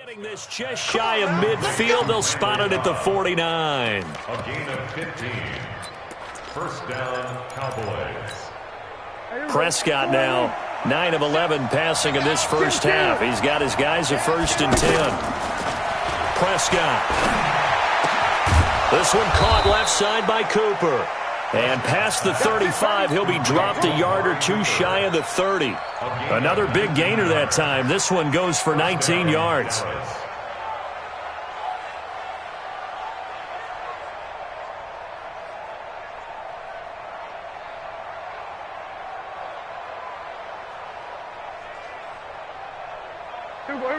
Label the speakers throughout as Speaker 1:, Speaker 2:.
Speaker 1: Getting this just shy of midfield. They'll spot it at the 49.
Speaker 2: A gain of 15. First down, Cowboys.
Speaker 1: Prescott now 9 of 11 passing in this first half. He's got his guys a 1st and 10. Prescott. This one caught left side by Cooper. And past the 35, he'll be dropped a yard or two shy of the 30. Another big gainer that time. This one goes for 19 yards.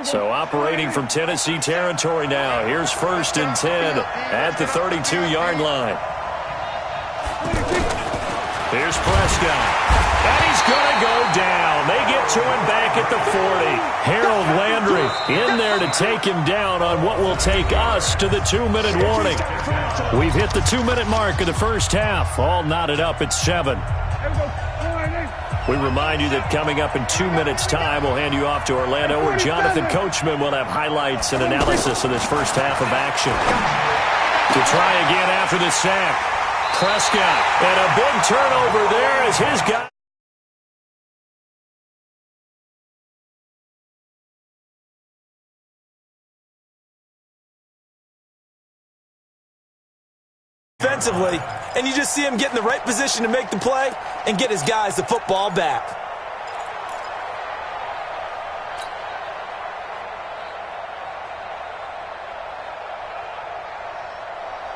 Speaker 1: So operating from Tennessee territory now. Here's 1st and 10 at the 32-yard line. Here's Prescott. And he's going to go down. They get to him back at the 40. Harold Landry in there to take him down on what will take us to the 2-minute warning. We've hit the 2-minute mark of the first half. All knotted up at 7. We remind you that coming up in 2 minutes' time, we'll hand you off to Orlando, where Jonathan Coachman will have highlights and analysis of this first half of action. To try again after the sack, Prescott, and a big turnover there as his guy.
Speaker 3: Defensively, and you just see him get in the right position to make the play and get his guys the football back.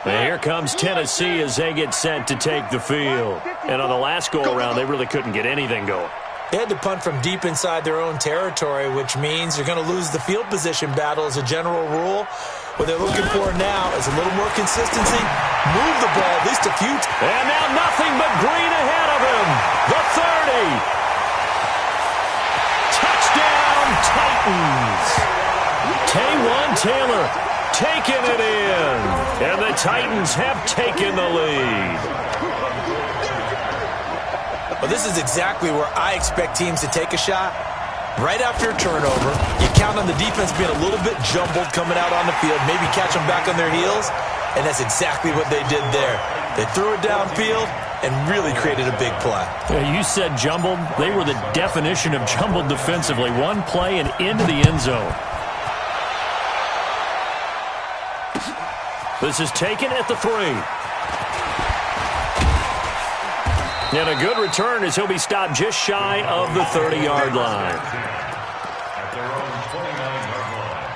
Speaker 1: And here comes Tennessee as they get set to take the field. And on the last go-around, they really couldn't get anything going.
Speaker 3: They had to punt from deep inside their own territory, which means you're going to lose the field position battle as a general rule. What they're looking for now is a little more consistency. Move the ball at least a few times.
Speaker 1: And now nothing but green ahead of him. The 30. Touchdown, Titans. Taywan Taylor taking it in. And the Titans have taken the lead.
Speaker 3: Well, this is exactly where I expect teams to take a shot. Right after a turnover, you count on the defense being a little bit jumbled coming out on the field, maybe catch them back on their heels, and that's exactly what they did there. They threw it downfield and really created a big play.
Speaker 1: Yeah, you said jumbled. They were the definition of jumbled defensively. One play and into the end zone. This is taken at the 3. And a good return as he'll be stopped just shy of the 30-yard line.
Speaker 2: At their own 29-yard line.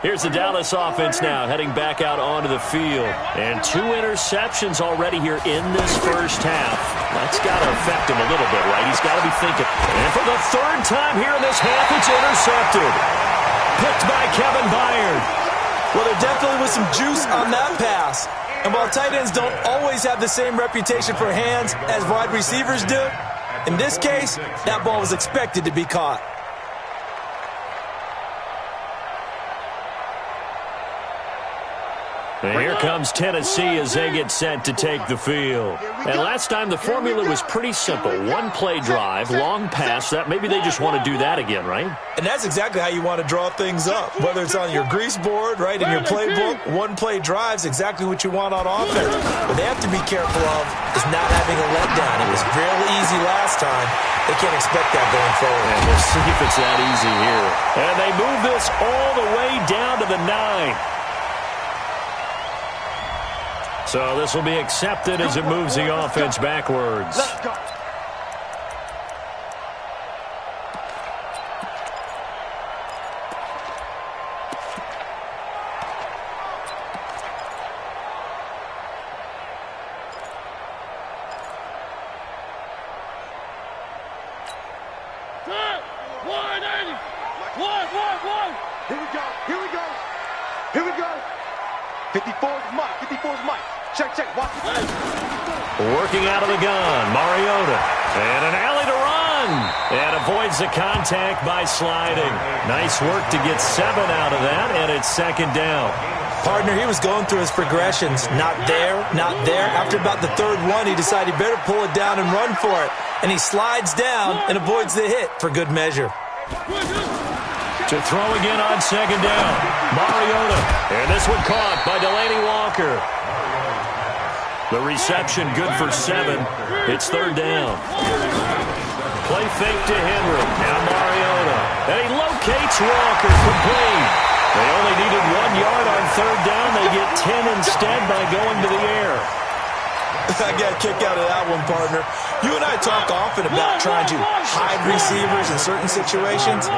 Speaker 1: Here's the Dallas offense now heading back out onto the field. And 2 interceptions already here in this first half. That's got to affect him a little bit, right? He's got to be thinking. And for the 3rd time here in this half, it's intercepted. Picked by Kevin Byard.
Speaker 3: Well, there definitely was some juice on that pass. And while tight ends don't always have the same reputation for hands as wide receivers do, in this case, that ball was expected to be caught.
Speaker 1: And here comes Tennessee as they get set to take the field. And last time the formula was pretty simple. 1-play drive, long pass. That maybe they just want to do that again, right?
Speaker 3: And that's exactly how you want to draw things up. Whether it's on your grease board, right, in your playbook, 1-play drive's exactly what you want on offense. What they have to be careful of is not having a letdown. It was fairly easy last time. They can't expect that going forward.
Speaker 1: And we'll see if it's that easy here. And they move this all the way down to the 9. So this will be accepted as it moves the offense backwards.
Speaker 4: Let's go. Here we go. Here we go. Here we go. 54's Mike. 54's Mike. Check, check. Watch it.
Speaker 1: Working out of the gun, Mariota. And an alley to run. and avoids the contact by sliding. Nice work to get 7 out of that, and it's second down.
Speaker 3: Partner, he was going through his progressions. Not there, not there. After about the third one, he decided he better pull it down and run for it. And he slides down and avoids the hit for good measure.
Speaker 1: To throw again on second down. Mariota. And this one caught by Delaney Walker. The reception good for 7. It's third down. Play fake to Henry. Now Mariota. And he locates Walker complete. They only needed 1 yard on third down. They get 10 instead by going to the air.
Speaker 3: I got a kick out of that one, partner. You and I talk often about trying to hide receivers in certain situations,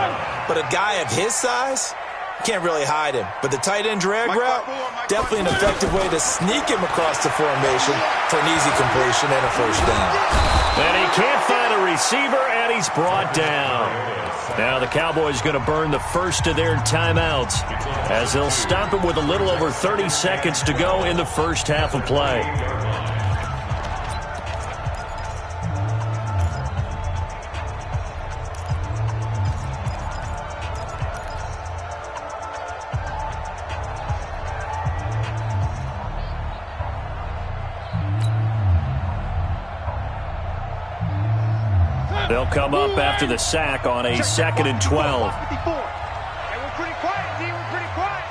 Speaker 3: but a guy of his size, can't really hide him. But the tight end drag route, definitely an effective way to sneak him across the formation for an easy completion and a first down.
Speaker 1: And he can't find a receiver, and he's brought down. Now the Cowboys going to burn the first of their timeouts as they'll stop it with a little over 30 seconds to go in the first half of play. They'll come up after the sack on a 2nd and 12.
Speaker 4: And we're pretty quiet, D. We're pretty quiet.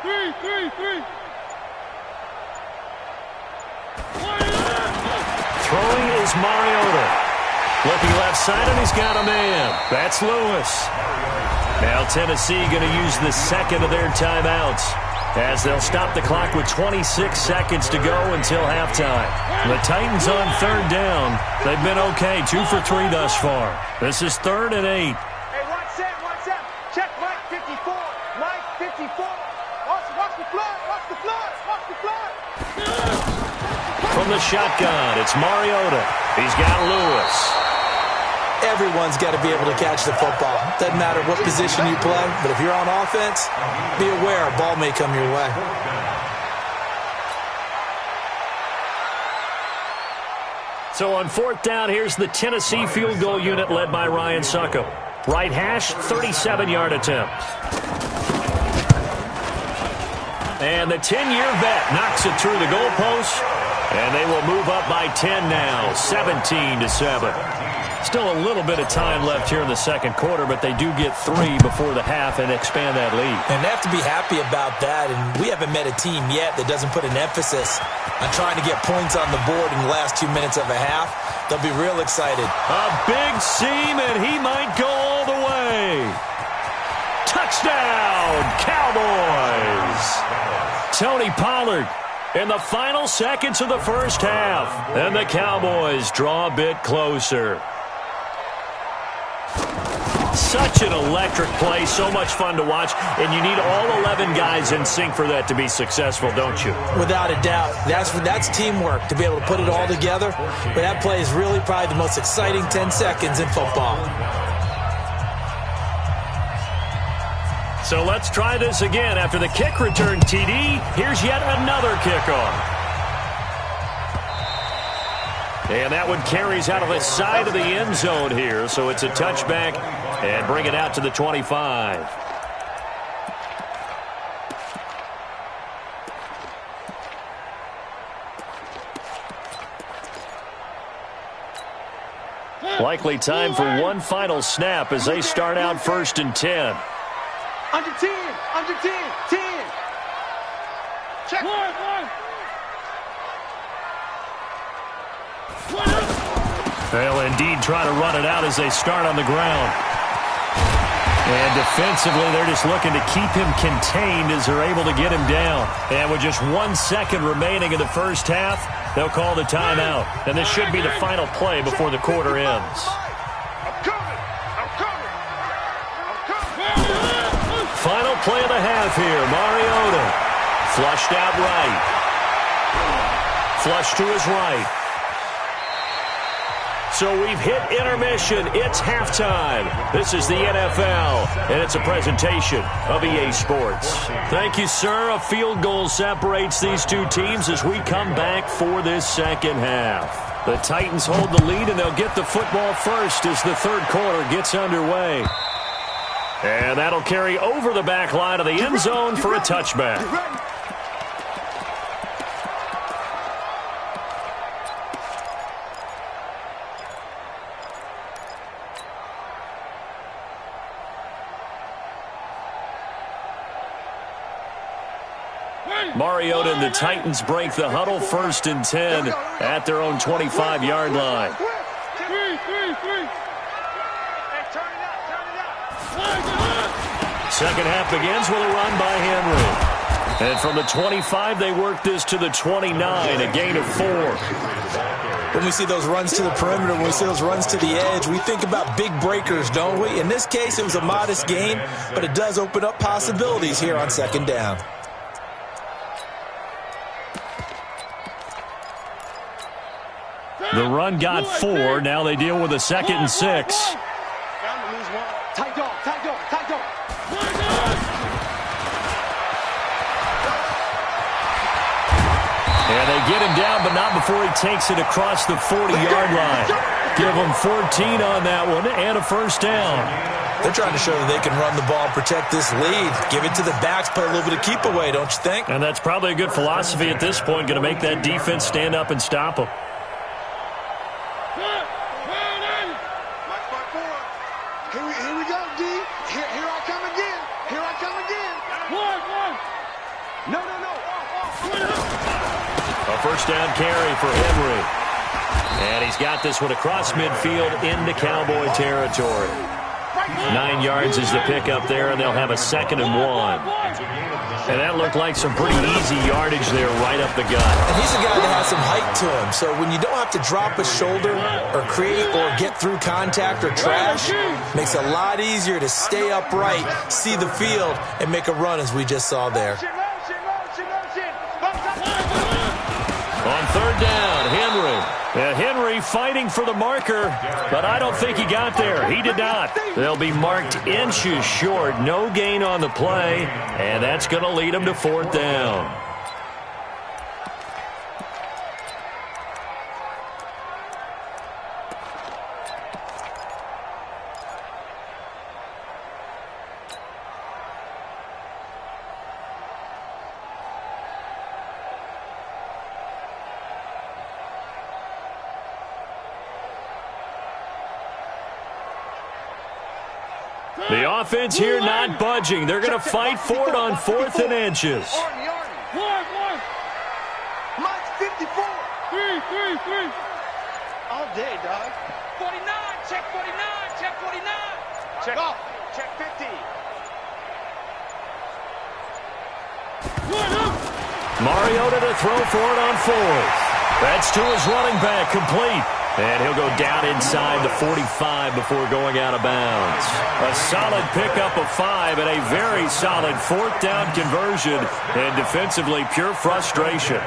Speaker 4: Three.
Speaker 1: Throwing is Mariota. Looking left side, and he's got a man. That's Lewis. Now Tennessee going to use the second of their timeouts, as they'll stop the clock with 26 seconds to go until halftime. The Titans on third down. They've been okay, 2 for 3 thus far. This is 3rd and 8.
Speaker 4: Hey, watch that. Check Mike 54. Mike 54. Watch the flood.
Speaker 1: From the shotgun, it's Mariota. He's got Lewis.
Speaker 3: Everyone's got to be able to catch the football. Doesn't matter what position you play, but if you're on offense, be aware a ball may come your way.
Speaker 1: So on 4th down, here's the Tennessee field goal unit led by Ryan Succop. Right hash, 37-yard attempt. And the 10-year vet knocks it through the goalpost, and they will move up by 10 now, 17-7. Still a little bit of time left here in the second quarter, but they do get 3 before the half and expand that lead.
Speaker 3: And they have to be happy about that, and we haven't met a team yet that doesn't put an emphasis on trying to get points on the board in the last 2 minutes of a half. They'll be real excited.
Speaker 1: A big seam, and he might go all the way. Touchdown, Cowboys! Tony Pollard in the final seconds of the first half, and the Cowboys draw a bit closer. Such an electric play, so much fun to watch, and you need all 11 guys in sync for that to be successful, don't you?
Speaker 3: Without a doubt. That's teamwork, to be able to put it all together. But that play is really probably the most exciting 10 seconds in football.
Speaker 1: So let's try this again. After the kick return TD, here's yet another kickoff. And that one carries out of the side of the end zone here, so it's a touchback and bring it out to the 25. Likely time for one final snap as they start out 1st and 10.
Speaker 4: Under 10. 10. Check.
Speaker 1: They'll indeed try to run it out as they start on the ground. And defensively, they're just looking to keep him contained as they're able to get him down. And with just 1 second remaining in the first half, they'll call the timeout. And this should be the final play before the quarter ends. Final play of the half here. Mariota flushed out right. Flush to his right. So we've hit intermission. It's halftime. This is the NFL, and it's a presentation of EA Sports. Thank you, sir. A field goal separates these two teams as we come back for this second half. The Titans hold the lead, and they'll get the football first as the third quarter gets underway. And that'll carry over the back line of the end zone for a touchback. Mariota and the Titans break the huddle, 1st and 10 at their own 25-yard line. Second half begins with a run by Henry. And from the 25, they work this to the 29, a gain of 4.
Speaker 3: When we see those runs to the perimeter, when we see those runs to the edge, we think about big breakers, don't we? In this case, it was a modest gain, but it does open up possibilities here on second down.
Speaker 1: The run got 4. Now they deal with a 2nd and 6.
Speaker 4: Tight dog, tight dog, tight dog.
Speaker 1: And they get him down, but not before he takes it across the 40-yard line. Give him 14 on that one and a first down.
Speaker 3: They're trying to show that they can run the ball, protect this lead. Give it to the backs, play a little bit of keep away, don't you think?
Speaker 1: And that's probably a good philosophy at this point, going to make that defense stand up and stop them.
Speaker 4: Here we go, D. Here I come again. Here I come again. No.
Speaker 1: A first down carry for Henry. And he's got this one across midfield into Cowboy territory. 9 yards is the pickup there, and they'll have a 2nd and 1. And that looked like some pretty easy yardage there right up the gut.
Speaker 3: And he's a guy that has some height to him. So when you don't have to drop a shoulder or create or get through contact or trash, makes it a lot easier to stay upright, see the field, and make a run as we just saw there.
Speaker 1: On third down, Henry. Henry fighting for the marker, but I don't think he got there. He did not. They'll be marked inches short. No gain on the play, and that's going to lead them to 4th down. The offense here not budging. They're going to fight for it on 4th and inches.
Speaker 4: Mike's 54. 3. All day, dog. 49. Check 49. Check 49. Check off. Check 50.
Speaker 1: Mariota to throw for it on 4th. That's to his running back, complete. And he'll go down inside the 45 before going out of bounds. A solid pickup of 5 and a very solid 4th down conversion. And defensively, pure frustration.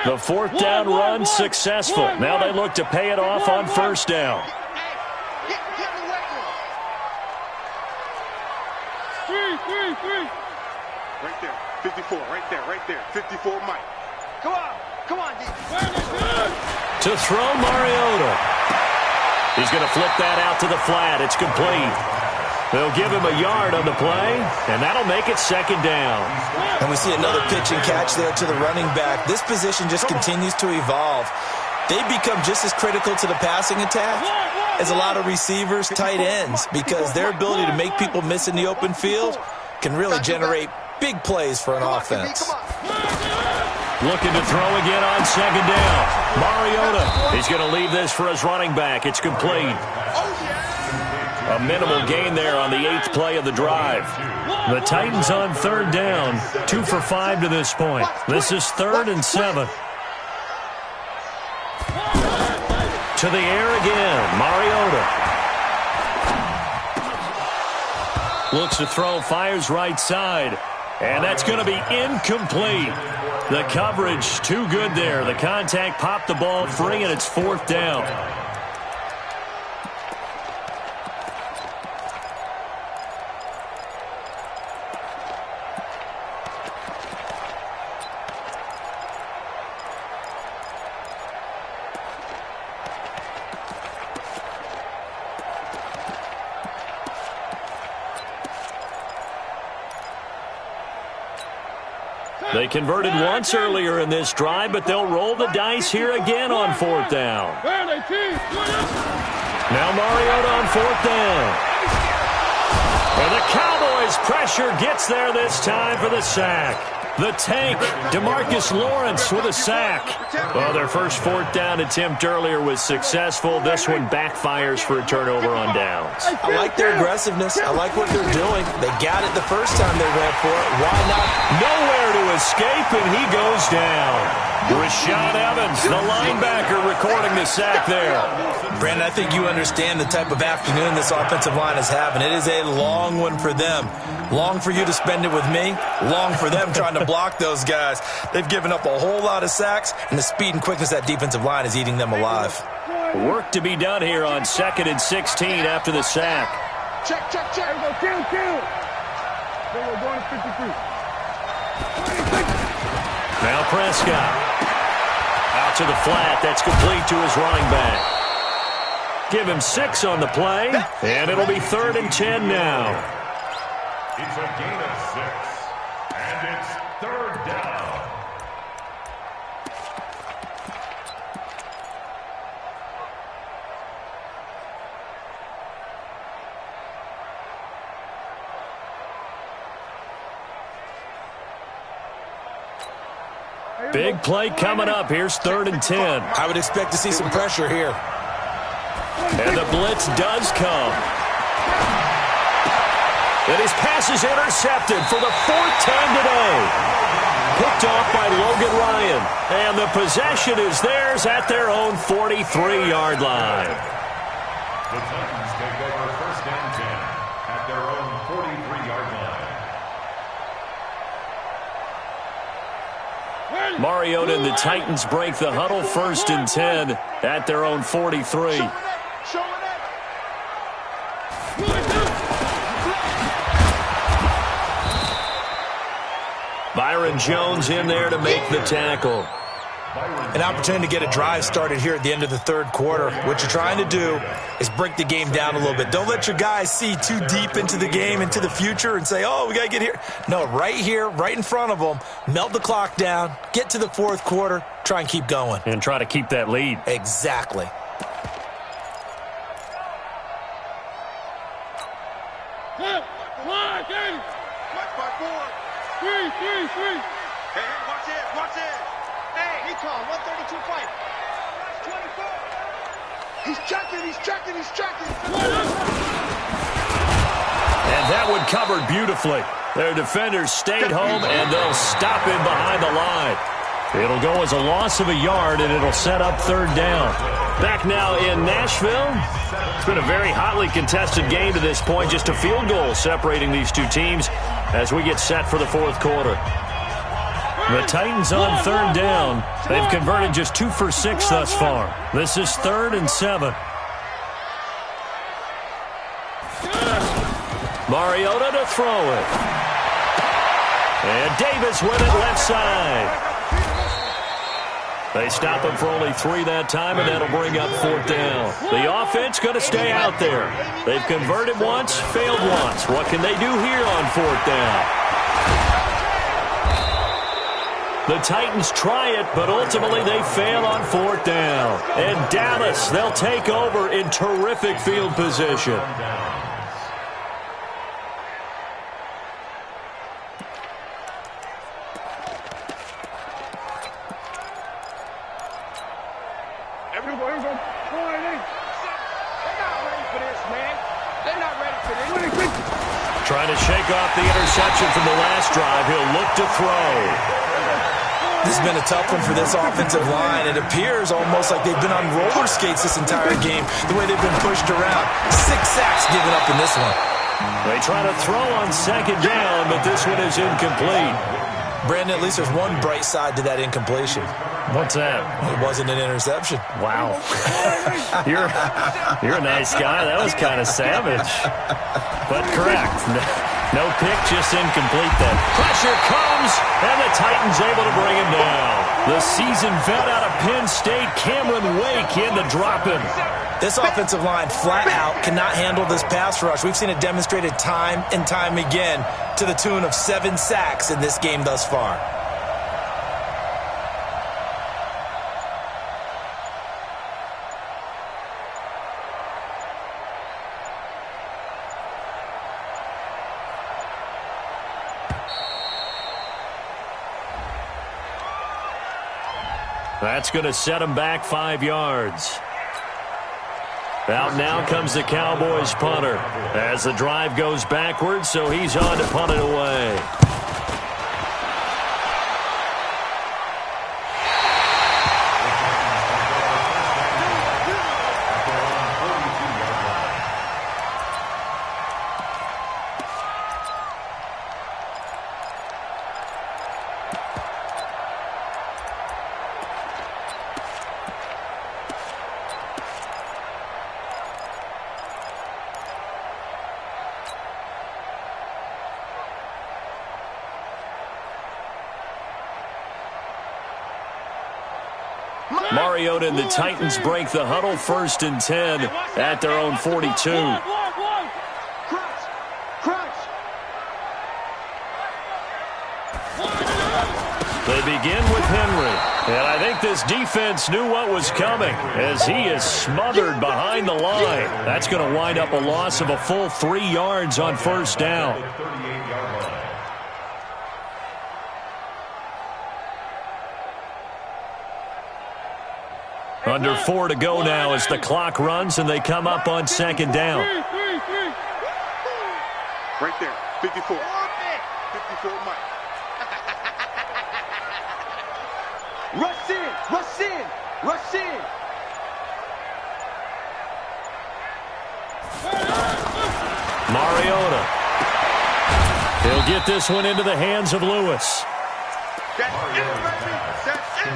Speaker 1: The 4th down run successful. Now they look to pay it off on 1st down.
Speaker 4: Right there, 54, right there, 54, Mike. Come on, D.
Speaker 1: To throw Mariota. He's going to flip that out to the flat. It's complete. They'll give him a yard on the play, and that'll make it 2nd down.
Speaker 3: And we see another pitch and catch there to the running back. This position just continues to evolve. They become just as critical to the passing attack as a lot of receivers, tight ends, because their ability to make people miss in the open field can really generate big plays for an offense.
Speaker 1: Looking to throw again on 2nd down. Mariota is going to leave this for his running back. It's complete. A minimal gain there on the 8th play of the drive. The Titans on 3rd down, 2 for 5 to this point. This is 3rd and 7. To the air again, Mariota. Looks to throw, fires right side. And that's going to be incomplete. The coverage too good there. The contact popped the ball free, and it's 4th down. They converted once earlier in this drive, but they'll roll the dice here again on 4th down. Now Mariota on 4th down. And the Cowboys' pressure gets there this time for the sack. The tank, DeMarcus Lawrence with a sack. Well, their first 4th down attempt earlier was successful. This one backfires for a turnover on downs.
Speaker 3: I like their aggressiveness. I like what they're doing. They got it the first time they went for it. Why not?
Speaker 1: Nowhere to escape, and he goes down. Rashaan Evans, the linebacker, recording the sack there.
Speaker 3: Brandon, I think you understand the type of afternoon this offensive line is having. It is a long one for them. Long for you to spend it with me. Long for them trying to block those guys. They've given up a whole lot of sacks, and the speed and quickness of that defensive line is eating them alive.
Speaker 1: Work to be done here on 2nd and 16 after the sack.
Speaker 4: Check. Kill. We're going to 53.
Speaker 1: Now Prescott. Out to the flat. That's complete to his running back. Give him 6 on the play, and it'll be 3rd and 10 now.
Speaker 2: It's a gain of 6, and it's 3rd down.
Speaker 1: Big play coming up. Here's 3rd and 10.
Speaker 3: I would expect to see some pressure here.
Speaker 1: And the blitz does come. And his pass is intercepted for the 4th time today. Picked off by Logan Ryan. And the possession is theirs at their own 43-yard line.
Speaker 2: The Titans take over 1st and 10 at their own 43-yard line.
Speaker 1: Mariota and the Titans break the huddle. 1st and 10 at their own 43. Byron Jones in there to make the tackle.
Speaker 3: An opportunity to get a drive started here at the end of the 3rd quarter. What you're trying to do is break the game down a little bit. Don't let your guys see too deep into the game, into the future, and say, oh, we got to get here. No, right here, right in front of them, melt the clock down, get to the 4th quarter, try and keep going.
Speaker 1: And try to keep that lead.
Speaker 3: Exactly.
Speaker 4: Hey, watch it. Hey, he called 132 fight. 24. He's checking.
Speaker 1: And that one covered beautifully. Their defenders stayed home, and they'll stop him behind the line. It'll go as a loss of a yard, and it'll set up 3rd down. Back now in Nashville. It's been a very hotly contested game to this point. Just a field goal separating these two teams as we get set for the 4th quarter. The Titans on 3rd down. They've converted just 2 for 6 thus far. This is 3rd and 7. Mariota to throw it. And Davis with it left side. They stop him for only 3 that time, and that'll bring up 4th down. The offense going to stay out there. They've converted once, failed once. What can they do here on 4th down? The Titans try it, but ultimately they fail on 4th down. And Dallas, they'll take over in terrific field position. Trying to shake off the interception from the last drive. He'll look to throw.
Speaker 3: This has been a tough one for this offensive line. It appears almost like they've been on roller skates this entire game, the way they've been pushed around. 6 sacks given up in this one.
Speaker 1: They try to throw on second down, but this one is incomplete.
Speaker 3: Brandon, at least there's one bright side to that incompletion.
Speaker 1: What's that?
Speaker 3: It wasn't an interception.
Speaker 1: Wow. You're a nice guy. That was kind of savage. But correct. No pick, just incomplete then. Pressure comes, and the Titans able to bring him down. The seasoned vet out of Penn State, Cameron Wake, in to drop him.
Speaker 3: This offensive line flat out cannot handle this pass rush. We've seen it demonstrated time and time again to the tune of 7 sacks in this game thus far.
Speaker 1: That's going to set him back 5 yards. Out now comes the Cowboys punter as the drive goes backwards, so he's on to punt it away. Mariota and the Titans break the huddle, 1st and 10 at their own 42. They begin with Henry, and I think this defense knew what was coming as he is smothered behind the line. That's going to wind up a loss of a full 3 yards on 1st down. Under 4 to go now as the clock runs and they come up on 2nd down.
Speaker 4: Right there, 54. 54, Mike. Rush in, rush in, rush in.
Speaker 1: Mariota. He'll get this one into the hands of Lewis.
Speaker 4: That's it, baby. That's it.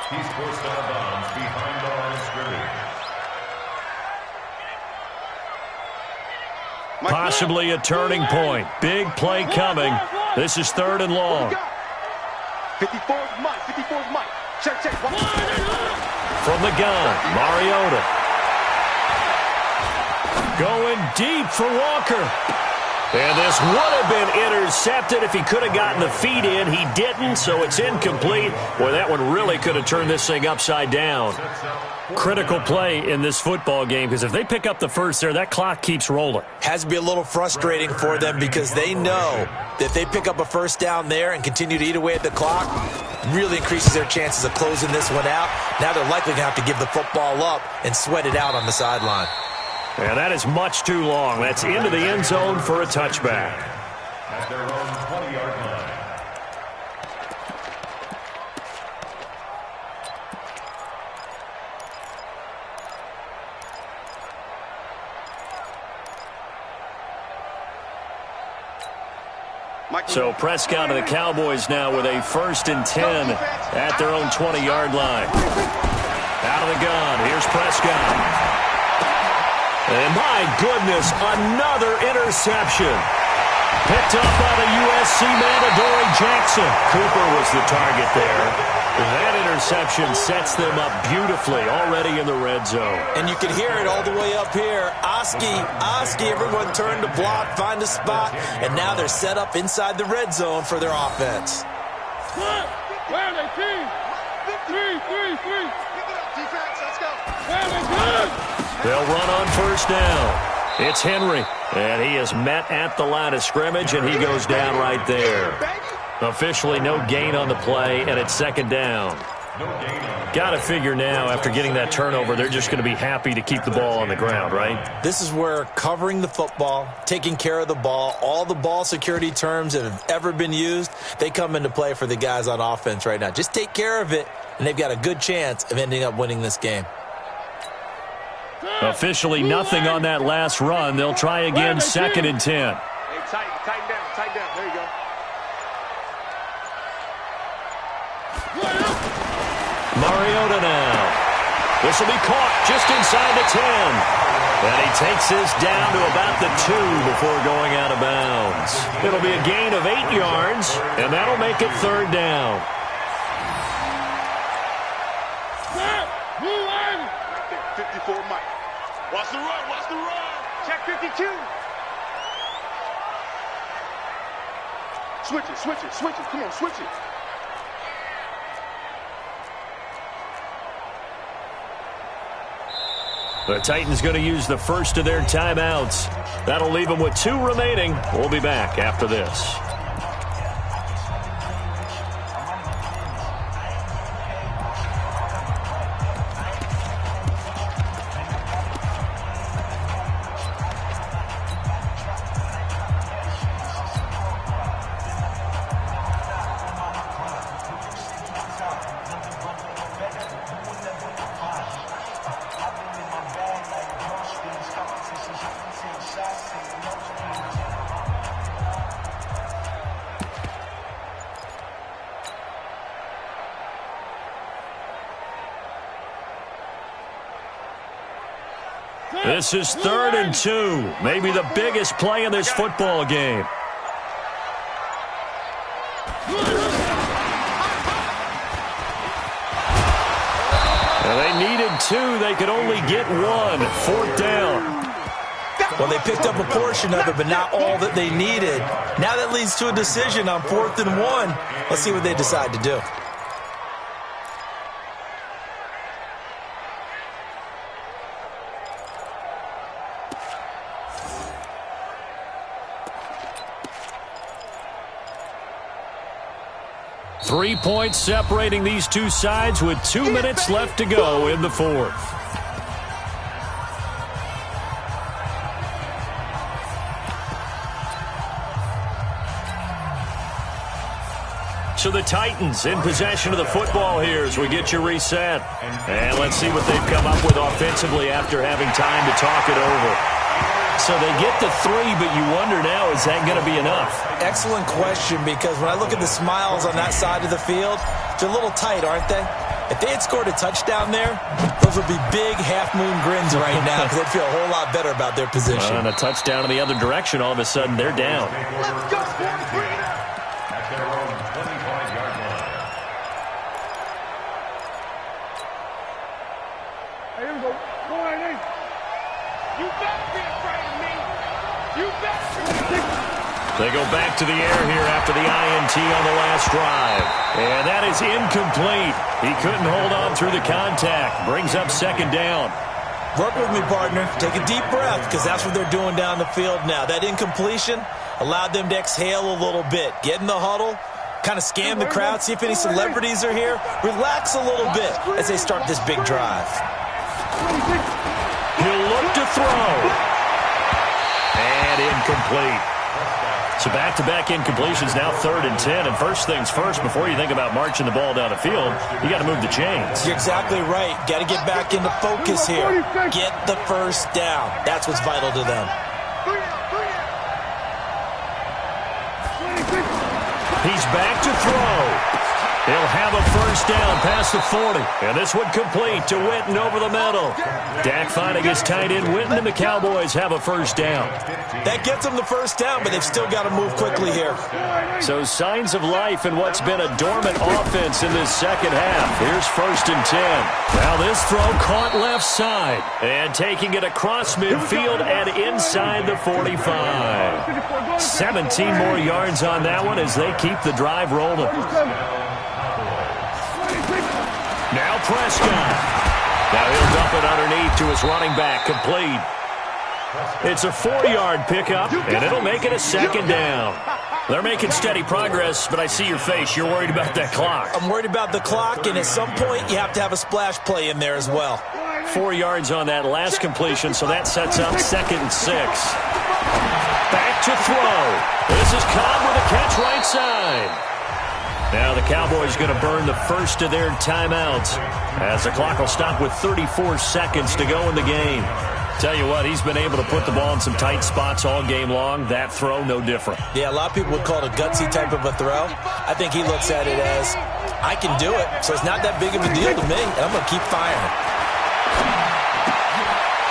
Speaker 2: He's forced out of bounds behind the line of scrimmage.
Speaker 1: Possibly a turning point. Big play coming. This is 3rd and long.
Speaker 4: 54's Mike. 54's Mike. Check.
Speaker 1: From the gun, Mariota. Going deep for Walker. And this would have been intercepted if he could have gotten the feet in. He didn't, so it's incomplete. Boy, that one really could have turned this thing upside down. Critical play in this football game, because if they pick up the first there, that clock keeps rolling.
Speaker 3: Has to be a little frustrating for them because they know that if they pick up a 1st down there and continue to eat away at the clock, really increases their chances of closing this one out. Now they're likely going to have to give the football up and sweat it out on the sideline.
Speaker 1: And that is much too long. That's into the end zone for a touchback.
Speaker 2: At their own 20-yard line.
Speaker 1: So Prescott and the Cowboys now with a 1st and 10 at their own 20-yard line. Out of the gun, here's Prescott. And my goodness, another interception. Picked up by the USC man, Adoree Jackson. Cooper was the target there. That interception sets them up beautifully already in the red zone.
Speaker 3: And you can hear it all the way up here. Oski, everyone turned to block, find a spot, and now they're set up inside the red zone for their offense.
Speaker 4: Where are they, team? 3. Defense, let's go. Where are they,
Speaker 1: they'll run on 1st down. It's Henry, and he is met at the line of scrimmage, and he goes down right there. Officially no gain on the play, and it's 2nd down. Got to figure now, after getting that turnover, they're just going to be happy to keep the ball on the ground, right?
Speaker 3: This is where covering the football, taking care of the ball, all the ball security terms that have ever been used, they come into play for the guys on offense right now. Just take care of it, and they've got a good chance of ending up winning this game.
Speaker 1: Officially nothing on that last run. They'll try again, 2nd and 10.
Speaker 4: Hey, tighten down. There you go.
Speaker 1: Mariota now. This will be caught just inside the 10. And he takes this down to about the 2 before going out of bounds. It'll be a gain of 8 yards, and that'll make it 3rd down.
Speaker 4: Right there, 54 Mike. Watch the run. Check 52. Switch it. Come on, switch it.
Speaker 1: The Titans going to use the first of their timeouts. That'll leave them with 2 remaining. We'll be back after this. This is 3rd and 2. Maybe the biggest play in this football game. And they needed 2. They could only get 1. 4th down.
Speaker 3: Well, they picked up a portion of it, but not all that they needed. Now that leads to a decision on 4th and 1. Let's see what they decide to do.
Speaker 1: Three points separating these two sides with 2 minutes left to go in the 4th. So the Titans in possession of the football here as we get you reset. And let's see what they've come up with offensively after having time to talk it over. So they get the 3, but you wonder now, is that going to be enough?
Speaker 3: Excellent question, because when I look at the smiles on that side of the field, they're a little tight, aren't they? If they had scored a touchdown there, those would be big half-moon grins right now because they'd feel a whole lot better about their position.
Speaker 1: And a touchdown in the other direction, all of a sudden they're down.
Speaker 4: Let's go, 43.
Speaker 2: At their own 25-yard line.
Speaker 4: Hey, here we go. 1-8. You better be afraid of me. You better.
Speaker 1: They go back to the air here after the INT on the last drive. And that is incomplete. He couldn't hold on through the contact. Brings up 2nd down.
Speaker 3: Work with me, partner. Take a deep breath, because that's what they're doing down the field now. That incompletion allowed them to exhale a little bit. Get in the huddle, kind of scan the crowd, see if any celebrities are here. Relax a little bit as they start this big drive.
Speaker 1: He'll look to throw. And incomplete. So back-to-back incompletions, now 3rd and 10. And first things first, before you think about marching the ball down the field, you got to move the chains.
Speaker 3: You're exactly right. Got to get back into focus here. Get the first down. That's what's vital to them.
Speaker 1: He's back to throw. He'll have a first down past the 40. And this one complete to Witten over the middle. Dak finding his tight end Witten, and the Cowboys have a first down.
Speaker 3: That gets them the first down, but they've still got to move quickly here.
Speaker 1: So signs of life in what's been a dormant offense in this second half. Here's 1st and 10. Now this throw caught left side. And taking it across midfield and inside the 45. 17 more yards on that one as they keep the drive rolling. Now Prescott. Now he'll dump it underneath to his running back, complete. It's a 4-yard pickup, and it'll make it a 2nd down. They're making steady progress, but I see your face. You're worried about that clock.
Speaker 3: I'm worried about the clock, and at some point you have to have a splash play in there as well.
Speaker 1: 4 yards on that last completion, so that sets up 2nd and 6. Back to throw. This is Cobb with a catch right side. Now the Cowboys going to burn the first of their timeouts as the clock will stop with 34 seconds to go in the game. Tell you what, he's been able to put the ball in some tight spots all game long. That throw, no different.
Speaker 3: Yeah, a lot of people would call it a gutsy type of a throw. I think he looks at it as, I can do it, so it's not that big of a deal to me, and I'm going to keep firing.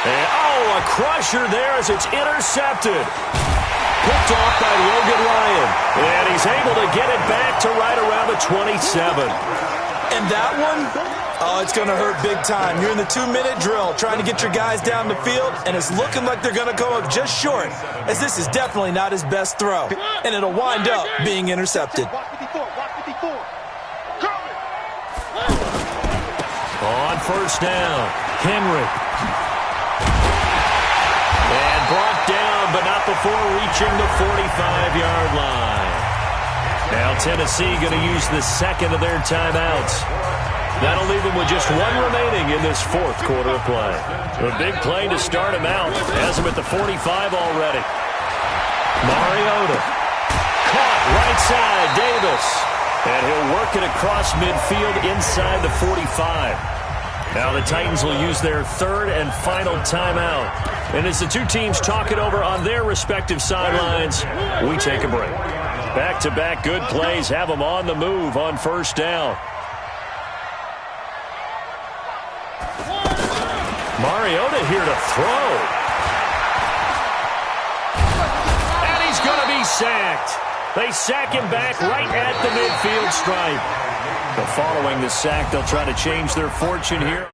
Speaker 1: And, a crusher there as it's intercepted. Picked off by Logan Ryan. And he's able to get it back to right around the 27.
Speaker 3: And that one, it's going to hurt big time. You're in the 2-minute drill trying to get your guys down the field, and it's looking like they're going to go up just short, as this is definitely not his best throw. And it'll wind up being intercepted.
Speaker 1: On first down, Henry. And brought down, but not before reaching the 45-yard line. Now Tennessee going to use the second of their timeouts. That'll leave them with just one remaining in this fourth quarter of play. A big play to start him out. Has him at the 45 already. Mariota. Caught right side, Davis. And he'll work it across midfield inside the 45. Now the Titans will use their third and final timeout. And as the two teams talk it over on their respective sidelines, we take a break. Back-to-back good plays have them on the move on first down. Mariota here to throw. And he's going to be sacked. They sack him back right at the midfield stripe. But following the sack, they'll try to change their fortune here.